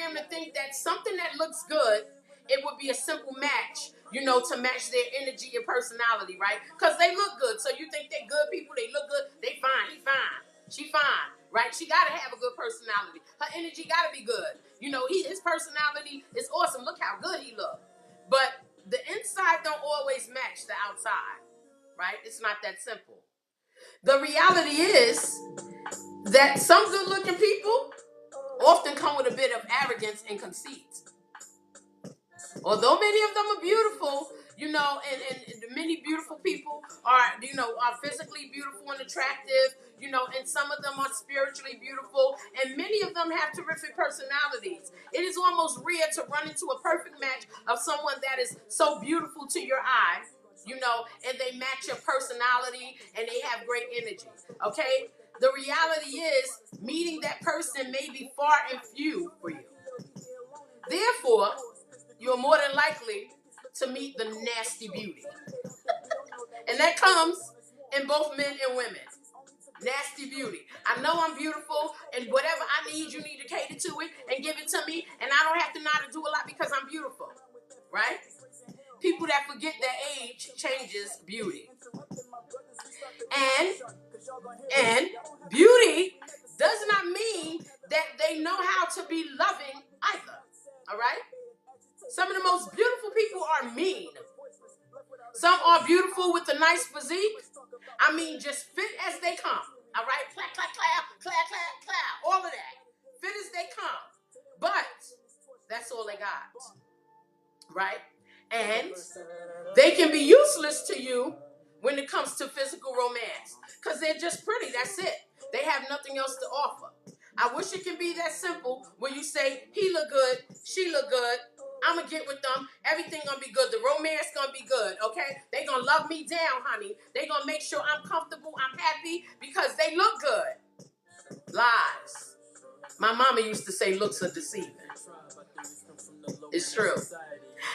them to think that something that looks good, it would be a simple match, to match their energy and personality, right? Because they look good. So you think they're good people, they look good, they fine, he fine, she fine, right? She got to have a good personality. Her energy got to be good. His personality is awesome. Look how good he look. But the inside don't always match the outside, right? It's not that simple. The reality is that some good-looking people often come with a bit of arrogance and conceit. Although many of them are beautiful, and many beautiful people are physically beautiful and attractive, and some of them are spiritually beautiful, and many of them have terrific personalities. It is almost rare to run into a perfect match of someone that is so beautiful to your eye, and they match your personality and they have great energy, okay? The reality is, meeting that person may be far and few for you. Therefore, you're more than likely to meet the nasty beauty. And that comes in both men and women. Nasty beauty. I know I'm beautiful, and whatever I need, you need to cater to it and give it to me, and I don't have to know how to do a lot because I'm beautiful, right? People that forget that age changes beauty. And beauty does not mean that they know how to be loving either, all right? Some of the most beautiful people are mean. Some are beautiful with a nice physique. I mean, just fit as they come. All right? Clap, clap, clap, clap, clap, clap. All of that. Fit as they come. But that's all they got. Right? And they can be useless to you when it comes to physical romance. Because they're just pretty. That's it. They have nothing else to offer. I wish it could be that simple where you say, he look good, she look good, I'm going to get with them, everything going to be good, the romance going to be good, okay? They going to love me down, honey. They going to make sure I'm comfortable, I'm happy, because they look good. Lies. My mama used to say looks are deceiving. It's true.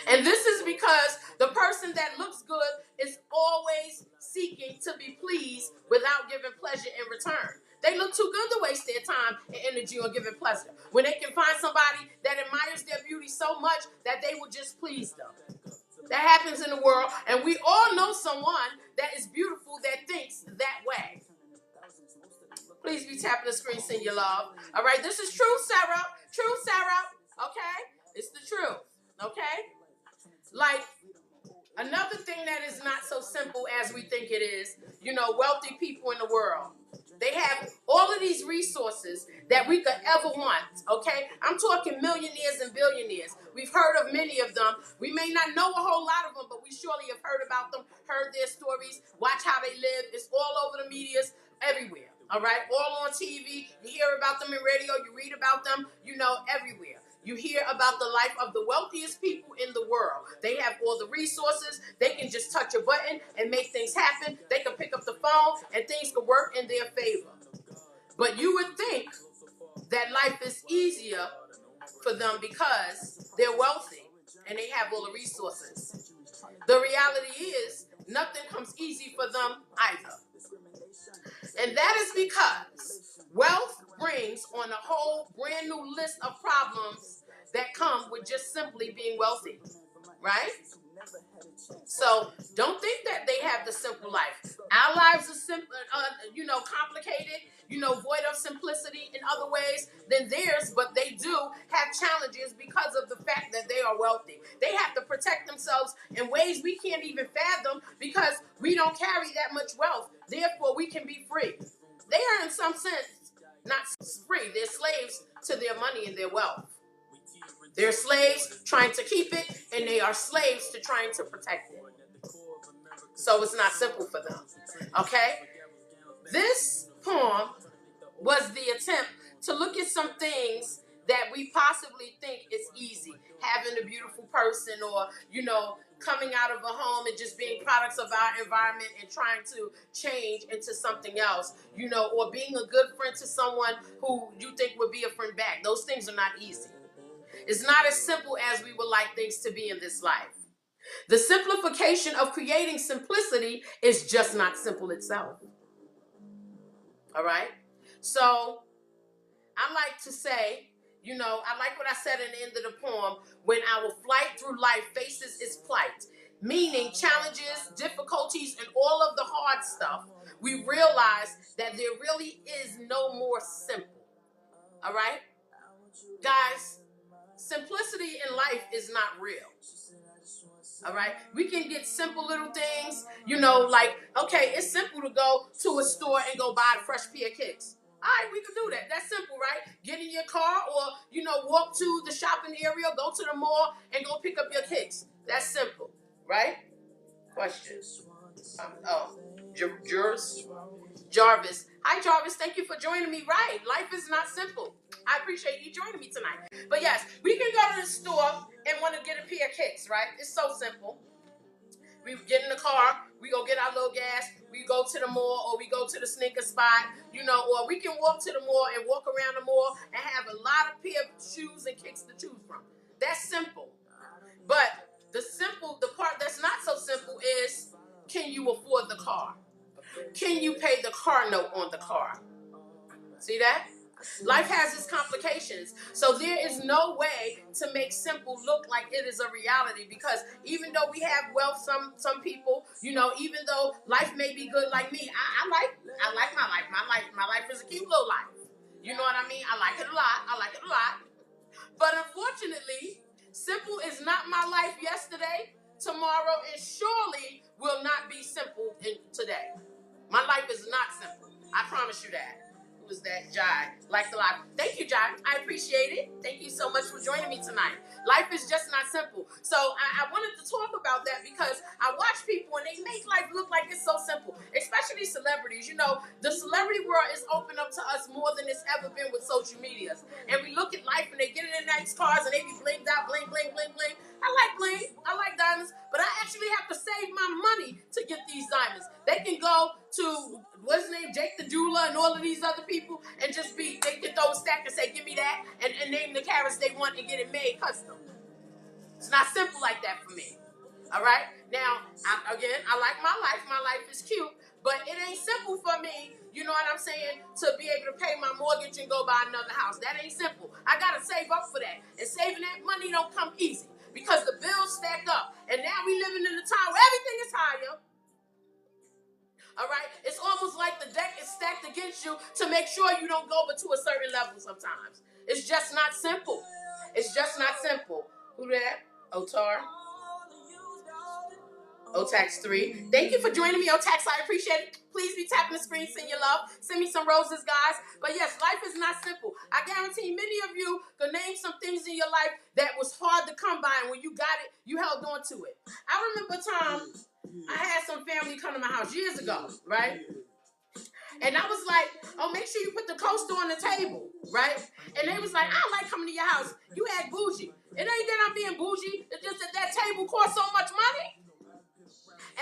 And this is because the person that looks good is always seeking to be pleased without giving pleasure in return. They look too good to waste their time and energy on giving pleasure, when they can find somebody that admires their beauty so much that they will just please them. That happens in the world, and we all know someone that is beautiful that thinks that way. Please be tapping the screen, send your love. All right, this is true, Sarah. True, Sarah. Okay? It's the truth. Okay? Like, another thing that is not so simple as we think it is, wealthy people in the world. They have all of these resources that we could ever want, okay? I'm talking millionaires and billionaires. We've heard of many of them. We may not know a whole lot of them, but we surely have heard about them, heard their stories, watch how they live. It's all over the medias, everywhere, all right? All on TV. You hear about them in radio. You read about them, everywhere. You hear about the life of the wealthiest people in the world. They have all the resources. They can just touch a button and make things happen. They can pick up the phone and things can work in their favor. But you would think that life is easier for them because they're wealthy and they have all the resources. The reality is nothing comes easy for them either. And that is because wealth brings on a whole brand new list of problems that come with just simply being wealthy, right? So don't think that they have the simple life. Our lives are simple, complicated, void of simplicity in other ways than theirs, but they do have challenges because of the fact that they are wealthy. They have to protect themselves in ways we can't even fathom because we don't carry that much wealth. Therefore, we can be free. They are, in some sense, not free. They're slaves to their money and their wealth. They're slaves trying to keep it, and they are slaves to trying to protect it. So it's not simple for them, okay? This poem was the attempt to look at some things that we possibly think is easy. Having a beautiful person or, coming out of a home and just being products of our environment and trying to change into something else, or being a good friend to someone who you think would be a friend back. Those things are not easy. It's not as simple as we would like things to be in this life. The simplification of creating simplicity is just not simple itself. All right? So I like to say You know, I like what I said in the end of the poem, when our flight through life faces its plight, meaning challenges, difficulties, and all of the hard stuff, we realize that there really is no more simple. All right? Guys, simplicity in life is not real. All right? We can get simple little things, you know, like, okay, it's simple to go to a store and go buy a fresh pair of kicks. All right, we can do that. That's simple, right? Get in your car or, you know, walk to the shopping area, go to the mall, and go pick up your kicks. That's simple, right? Question. Jarvis. Hi, Jarvis. Thank you for joining me. Right. Life is not simple. I appreciate you joining me tonight. But yes, we can go to the store and want to get a pair of kicks, right? It's so simple. We get in the car, we go get our little gas, we go to the mall, or we go to the sneaker spot, you know, or we can walk to the mall and walk around the mall and have a lot of pair of shoes and kicks to choose from. That's simple. But the part that's not so simple is, can you afford the car? Can you pay the car note on the car? See that? Life has its complications. So there is no way to make simple look like it is a reality, because even though we have wealth, some people, you know, even though life may be good, like me, I like my life. My life is a cute little life. You know what I mean? I like it a lot. But unfortunately, simple is not my life yesterday, tomorrow, and surely will not be simple today. My life is not simple. I promise you that. Who is that? Jai. Like the life. Thank you, Jai. I appreciate it. Thank you so much for joining me tonight. Life is just not simple. So I wanted to talk about that because I watch people and they make life look like it's so simple, especially celebrities. You know, the celebrity world is open up to us more than it's ever been with social medias. And we look at life and they get in their nice cars and they be blinged out, bling, bling, bling, bling. I like bling. I like diamonds. But I actually have to save my money to get these diamonds. They can go to, what's his name, Jake the jeweler and all of these other people and just they can throw a stack and say, give me that, and name the carats they want and get it made custom. It's not simple like that for me. All right? Now, I like my life. My life is cute, but it ain't simple for me, you know what I'm saying, to be able to pay my mortgage and go buy another house. That ain't simple. I got to save up for that. And saving that money don't come easy because the bills stack up. And now we living in a time where everything is higher. All right? It's almost like the deck is stacked against you to make sure you don't go but to a certain level sometimes. It's just not simple. It's just not simple. Who that? Otar? Otax 3. Thank you for joining me, Otax. I appreciate it. Please be tapping the screen, send your love. Send me some roses, guys. But yes, life is not simple. I guarantee many of you can name some things in your life that was hard to come by, and when you got it, you held on to it. I remember a time I had some family come to my house years ago, right? And I was like, oh, make sure you put the coaster on the table, right? And they was like, I don't like coming to your house. You act bougie. It ain't that I'm being bougie. It's just that table cost so much money.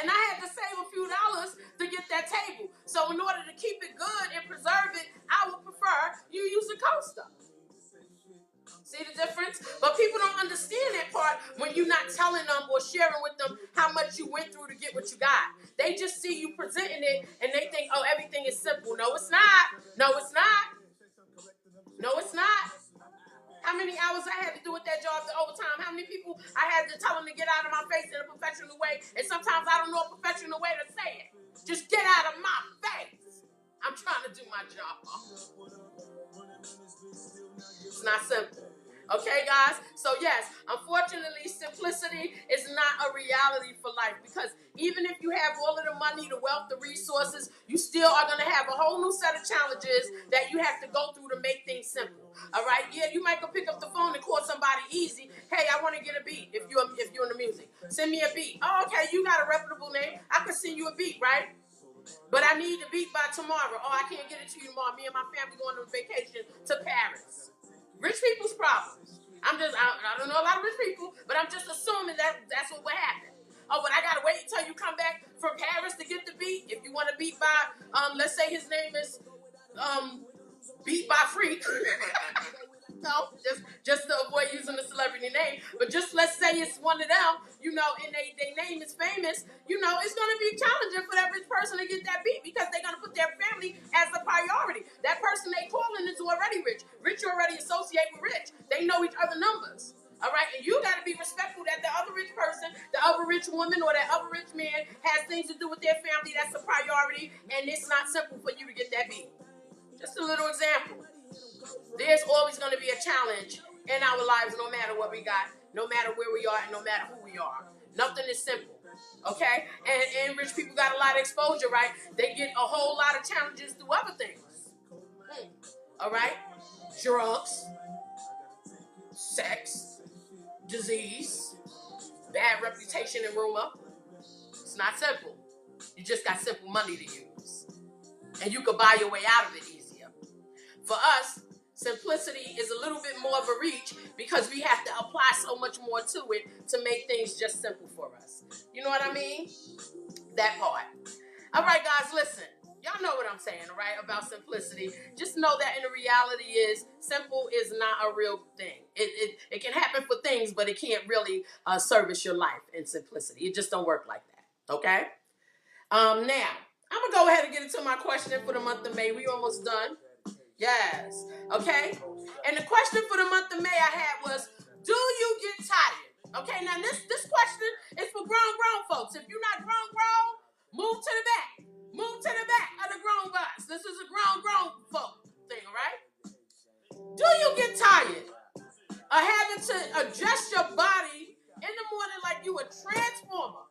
And I had to save a few dollars to get that table. So in order to keep it good and preserve it, I would prefer you use a coaster. See the difference? But people don't understand that part when you're not telling them or sharing with them how much you went through to get what you got. They just see you presenting it and they think, oh, everything is simple. No, it's not. No, it's not. No, it's not. How many hours I had to do with that job, the overtime? How many people I had to tell them to get out of my face in a professional way? And sometimes I don't know a professional way to say it. Just get out of my face. I'm trying to do my job. It's not simple. Okay, guys? So, yes, unfortunately, simplicity is not a reality for life, because even if you have all of the money, the wealth, the resources, you still are going to have a whole new set of challenges that you have to go through to make things simple. All right? Yeah, you might go pick up the phone and call somebody easy. Hey, I want to get a beat if you're in the music. Send me a beat. Oh, okay, you got a reputable name. I can send you a beat, right? But I need the beat by tomorrow. Oh, I can't get it to you tomorrow. Me and my family going on vacation to Paris. Rich people's problems. I don't know a lot of rich people, but I'm just assuming that's what would happen. Oh, but I gotta wait until you come back from Paris to get the beat. If you want a beat by, let's say his name is Beat by Freak. No, just to avoid using the celebrity name. But just let's say it's one of them, you know, and their name is famous, you know, it's going to be challenging for that rich person to get that beat because they're going to put their family as a priority. That person they calling is already rich. Rich rich, you already associate with rich. They know each other numbers. All right, and you got to be respectful that the other rich person, the other rich woman, or that other rich man has things to do with their family. That's a priority, and it's not simple for you to get that beat. Just a little example. There's always going to be a challenge in our lives, no matter what we got, no matter where we are, and no matter who we are. Nothing is simple. Okay? And rich people got a lot of exposure, right? They get a whole lot of challenges through other things. All right? Drugs, sex, disease, bad reputation and rumor. It's not simple. You just got simple money to use. And you could buy your way out of it easier. For us, simplicity is a little bit more of a reach because we have to apply so much more to it to make things just simple for us. You know what I mean? That part. All right, guys, listen. Y'all know what I'm saying, right, about simplicity. Just know that in the reality is simple is not a real thing. It can happen for things, but it can't really service your life in simplicity. It just don't work like that, okay? Now, I'm going to go ahead and get into my question for the month of May. We almost done. Yes, okay? And the question for the month of May I had was, do you get tired? Okay, now this question is for grown folks. If you're not grown, move to the back. Move to the back of the grown bus. This is a grown folk thing, all right? Do you get tired of having to adjust your body in the morning like you a transformer?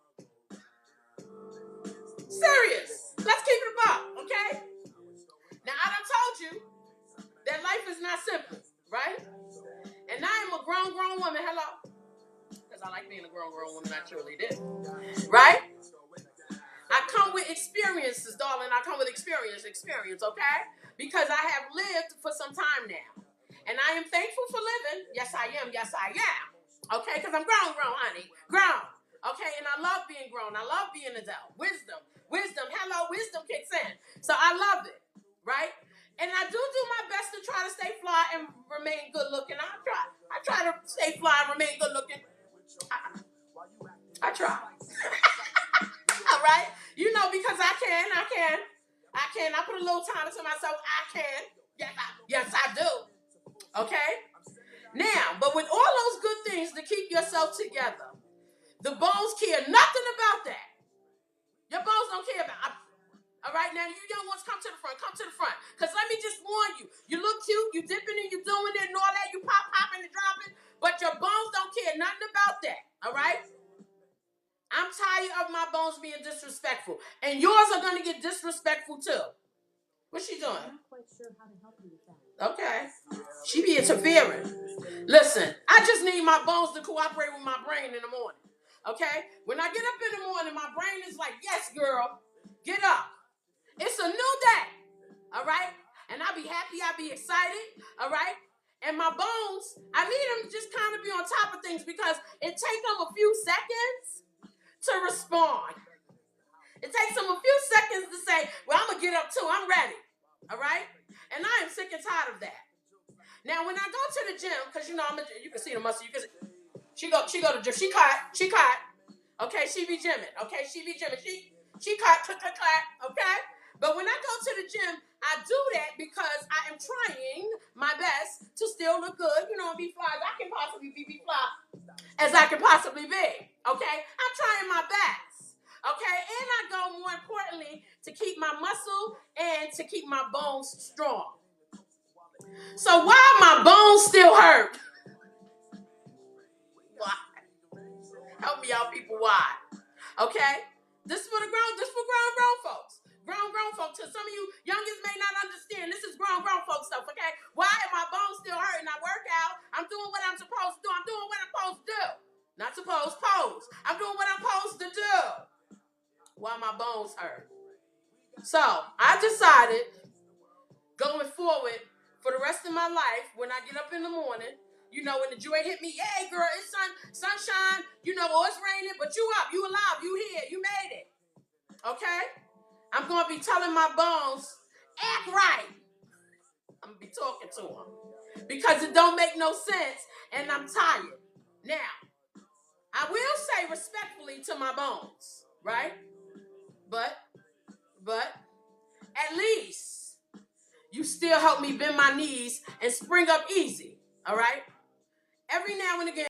Serious. Let's keep it up, okay? Now, I done told you that life is not simple, right? And I am a grown woman. Hello? Because I like being a grown woman. I truly do. Right? I come with experiences, darling. I come with experience, okay? Because I have lived for some time now. And I am thankful for living. Yes, I am. Okay? Because I'm grown, honey. Grown. Okay? And I love being grown. I love being adult. Wisdom. Hello, wisdom kicks in. So I love it. Right? And I do my best to try to stay fly and remain good looking. I try to stay fly and remain good looking. I try. All right? You know, because I can. I put a little time into myself. I can. Yes, I do. Okay? Now, but with all those good things to keep yourself together, the bones care nothing about that. Your bones don't care about it. All right, now you young ones, come to the front. Because let me just warn you. You look cute, you dipping and you doing it and all that. You popping and dropping. But your bones don't care nothing about that. All right? I'm tired of my bones being disrespectful. And yours are going to get disrespectful too. What's she doing? I'm not quite sure how to help you with that. Okay. She be interfering. Listen, I just need my bones to cooperate with my brain in the morning. Okay? When I get up in the morning, my brain is like, yes, girl, get up. It's a new day. All right? And I'll be happy. I'll be excited. All right? And my bones, I need them to just kind of be on top of things because it takes them a few seconds to respond. It takes them a few seconds to say, well, I'm going to get up too. I'm ready. All right? And I am sick and tired of that. Now, when I go to the gym, because, you know, you can see the muscle. She go to gym. She caught. Okay? She be gymming. Okay? She caught. Okay? But when I go to the gym, I do that because I am trying my best to still look good, you know, and be fly as I can possibly be fly as I can possibly be. Okay? I'm trying my best. Okay? And I go, more importantly, to keep my muscle and to keep my bones strong. So why my bones still hurt? Why? Help me out, people. Why? Okay? This is for grown folks. Grown folks. Because some of you youngins may not understand. This is grown folks stuff, okay? Why are my bones still hurting? I work out. I'm doing what I'm supposed to do. I'm doing what I'm supposed to do. Not supposed, pose. I'm doing what I'm supposed to do. Why my bones hurt? So, I decided, going forward, for the rest of my life, when I get up in the morning, you know, when the joy hit me, hey, girl, it's sunshine, you know, or it's raining, but you up, you alive, you here, you made it. Okay? I'm going to be telling my bones, act right. I'm going to be talking to them. Because it don't make no sense, and I'm tired. Now, I will say respectfully to my bones, right? But, at least, you still help me bend my knees and spring up easy. All right? Every now and again,